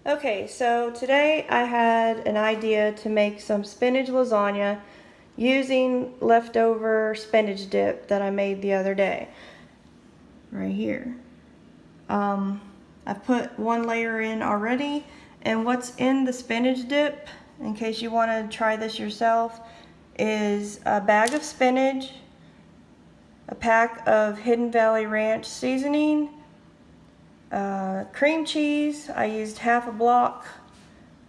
Okay, so today I had an idea to make some spinach lasagna using leftover spinach dip that I made the other day. Right here. I've put one layer in already, and what's in the spinach dip, in case you want to try this yourself, is a bag of spinach, a pack of Hidden Valley Ranch seasoning, cream cheese. I used half a block,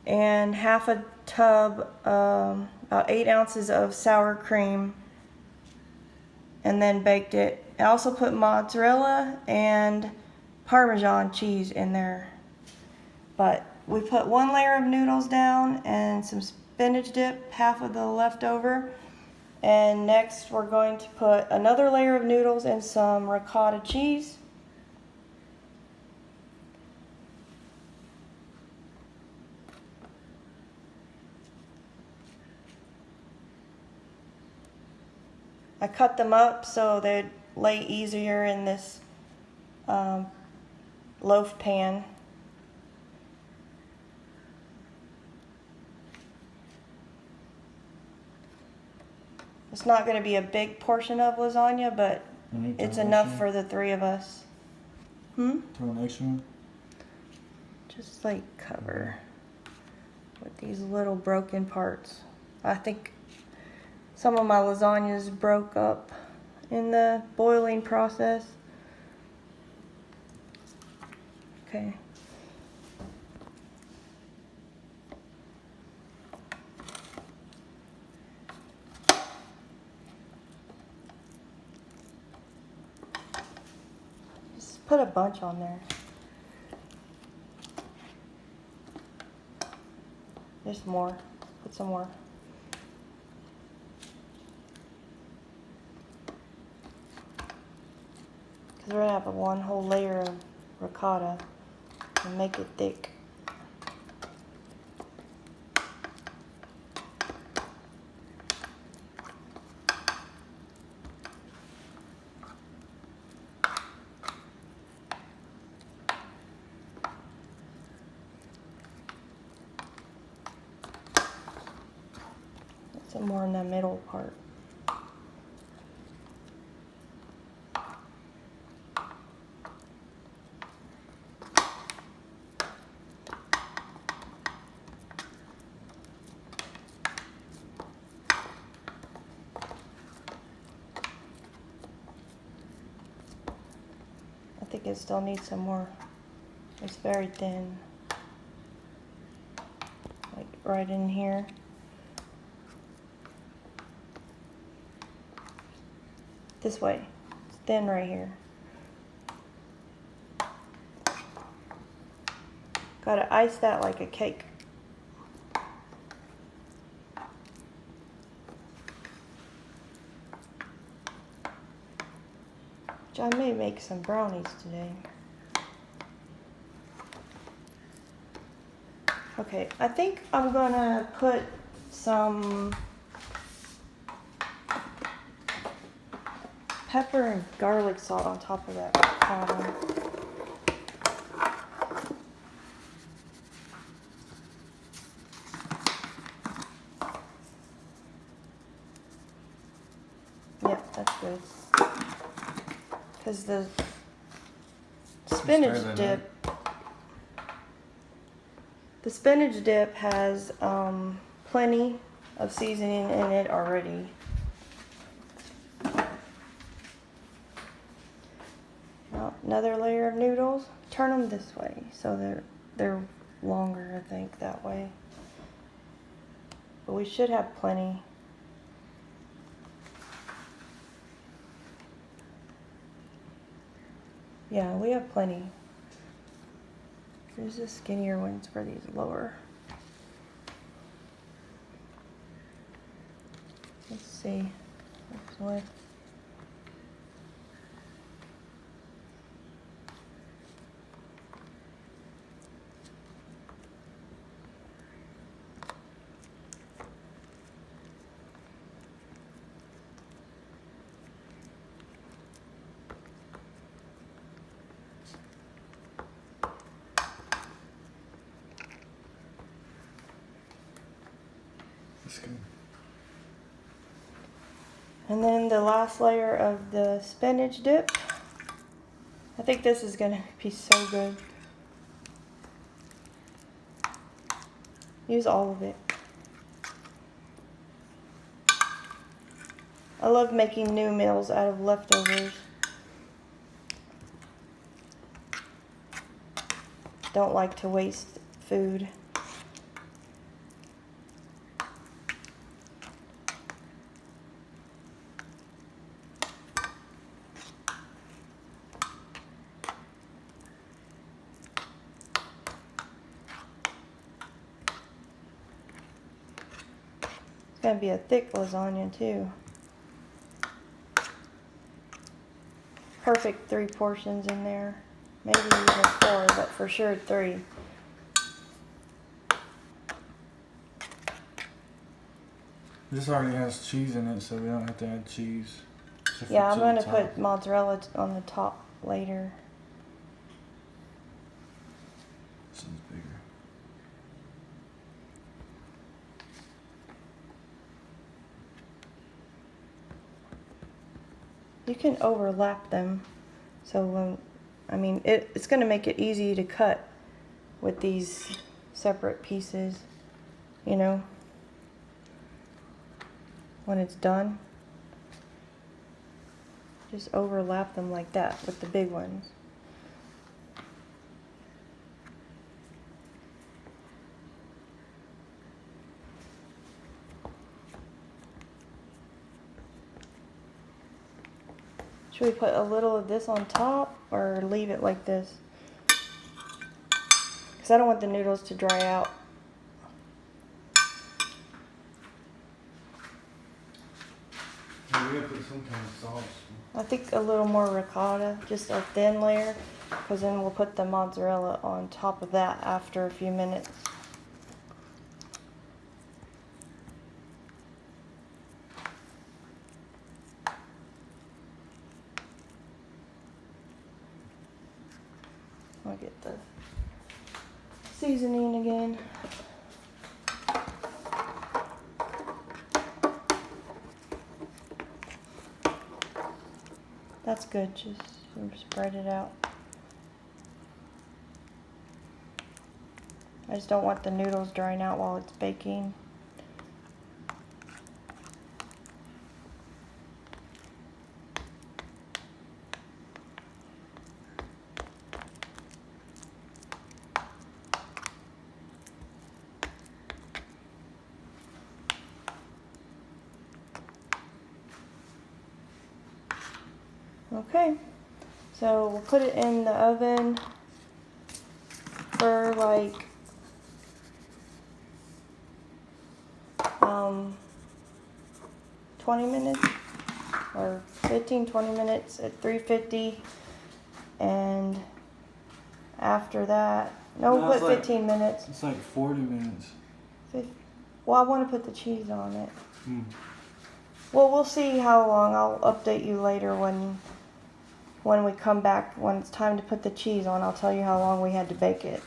and half a tub, about 8 ounces of sour cream, and then baked it. I also put mozzarella and Parmesan cheese in there. But we put one layer of noodles down and some spinach dip, half of the leftover. And next we're going to put another layer of noodles and some ricotta cheese. I cut them up so they'd lay easier in this loaf pan. It's not going to be a big portion of lasagna, but it's enough for the 3 of us. Throw an extra one? Just like cover with these little broken parts. I think some of my lasagnas broke up in the boiling process. Okay. Just put a bunch on there. Just more. Put some more. Because we're going to have one whole layer of ricotta and make it thick. Some more in the middle part. I think it still needs some more. It's very thin. Like right in here. This way. It's thin right here. Gotta ice that like a cake. I may make some brownies today. Okay, I think I'm gonna put some pepper and garlic salt on top of that ricotta. Yep, that's good. Because the spinach dip has plenty of seasoning in it already. Now, another layer of noodles. Turn them this way so they're longer, I think, that way. But we should have plenty. Yeah, we have plenty. There's the skinnier ones for these lower. Let's see. This way. Looks good. And then the last layer of the spinach dip. I think this is gonna be so good. Use all of it. I love making new meals out of leftovers. Don't like to waste food. It's gonna be a thick lasagna too. Perfect 3 portions in there. Maybe even 4, but for sure 3. This already has cheese in it, so we don't have to add cheese. Yeah, I'm going to put mozzarella on the top later. This one's bigger. You can overlap them. So when, I mean, it's going to make it easy to cut with these separate pieces, you know, when it's done. Just overlap them like that with the big ones. Should we put a little of this on top or leave it like this? Because I don't want the noodles to dry out. Yeah, we gotta put some kind of sauce. I think a little more ricotta, just a thin layer, because then we'll put the mozzarella on top of that after a few minutes. I'll get the seasoning again. That's good, just spread it out. I just don't want the noodles drying out while it's baking. Okay, so we'll put it in the oven for like 20 minutes or 15-20 minutes at 350, and after that, no, No, put it's like- 15 minutes. It's like 40 minutes. Well, I want to put the cheese on it. Mm. Well, we'll see how long. I'll update you later when we come back. When it's time to put the cheese on, I'll tell you how long we had to bake it.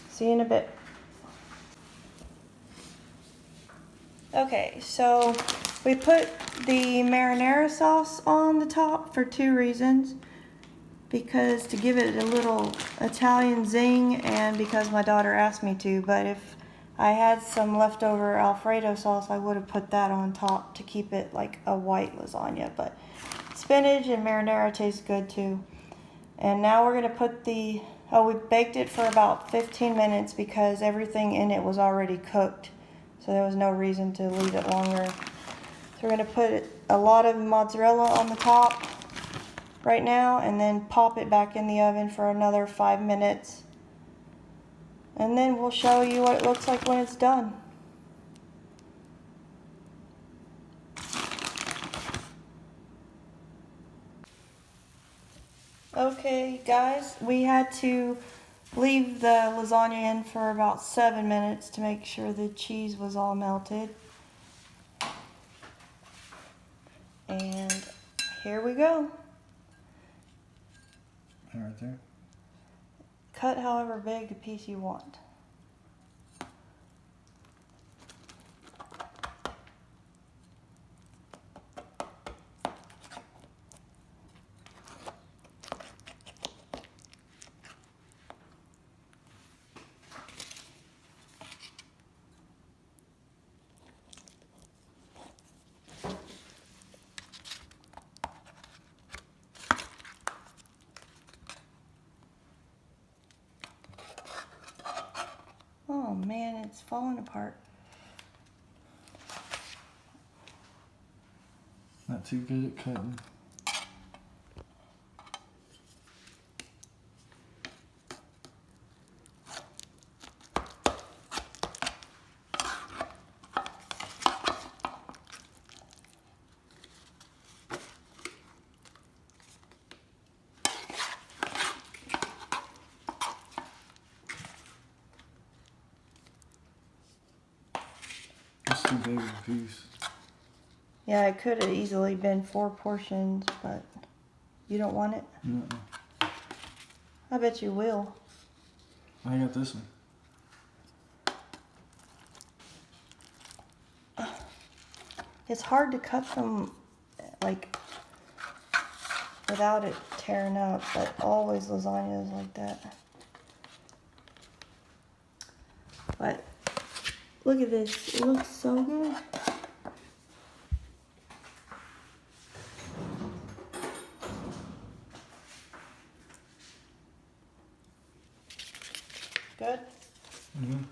See you in a bit. Okay, so we put the marinara sauce on the top for 2 reasons. Because to give it a little Italian zing, and because my daughter asked me to. But if I had some leftover Alfredo sauce, I would have put that on top to keep it like a white lasagna. But spinach and marinara taste good too. And now we're going to put we baked it for about 15 minutes because everything in it was already cooked. So there was no reason to leave it longer. So we're going to put a lot of mozzarella on the top right now and then pop it back in the oven for another 5 minutes. And then we'll show you what it looks like when it's done. Okay guys, we had to leave the lasagna in for about 7 minutes to make sure the cheese was all melted. And here we go. Right there. Cut however big a piece you want. it's falling apart. Not too good at cutting. That's too big of a piece. Yeah, it could have easily been 4 portions, but you don't want it? Uh-uh. I bet you will. I got this one. It's hard to cut them like without it tearing up, but always lasagna is like that. But look at this, it looks so good. Good? Mm-hmm.